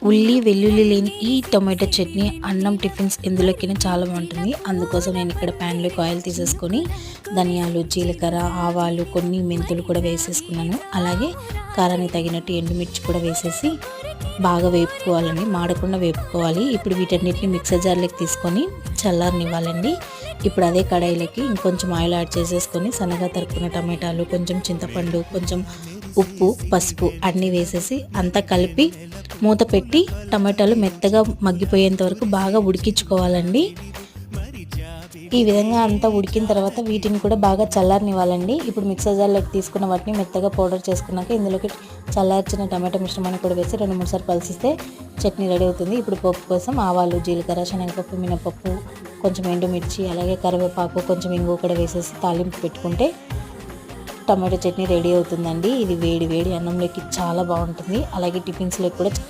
ఉల్లి వెల్లుల్లి లేని ఈ టొమాటో చట్నీ అన్నం టిఫిన్స్ ఎందులోకైనా చాలా బాగుంటుంది. అందుకోసం నేను ఇక్కడ ప్యాన్లోకి ఆయిల్ తీసేసుకొని ధనియాలు, జీలకర్ర, ఆవాలు, కొన్ని మెంతులు కూడా వేసేసుకున్నాను. అలాగే కారానికి తగినట్టు ఎండుమిర్చి కూడా వేసేసి బాగా వేపుకోవాలండి, మాడకుండా వేపుకోవాలి. ఇప్పుడు వీటన్నిటిని మిక్సర్ జార్లోకి తీసుకొని చల్లారనివ్వాలండి. ఇప్పుడు అదే కడాయిలోకి ఇంకొంచెం ఆయిల్ యాడ్ చేసేసుకొని సన్నగా తరుక్కున్న టమాటాలు, కొంచెం చింతపండు, కొంచెం ఉప్పు, పసుపు అన్నీ వేసేసి అంతా కలిపి మూత పెట్టి టమాటాలు మెత్తగా మగ్గిపోయేంత వరకు బాగా ఉడికించుకోవాలండి. ఈ విధంగా అంతా ఉడికిన తర్వాత వీటిని కూడా బాగా చల్లారనివ్వాలండి. ఇప్పుడు మిక్సర్ జార్లోకి తీసుకున్న వాటిని మెత్తగా పౌడర్ చేసుకున్నాక ఇందులోకి చల్లార్చిన టమాటా మిశ్రమాన్ని కూడా వేసి 2-3 సార్లు పలిసిస్తే చట్నీ రెడీ అవుతుంది. ఇప్పుడు పోపు కోసం ఆవాలు, జీలకర్ర, శనగపప్పు, మినపప్పు, కొంచెం ఎండుమిర్చి, అలాగే కరివేపాకు, కొంచెం ఇంగువ కూడా వేసేసి తాలింపు పెట్టుకుంటే టమాటో చట్నీ రెడీ అవుతుందండి. ఇది వేడి వేడి అన్నంలోకి చాలా బాగుంటుంది. అలాగే టిఫిన్స్లోకి కూడా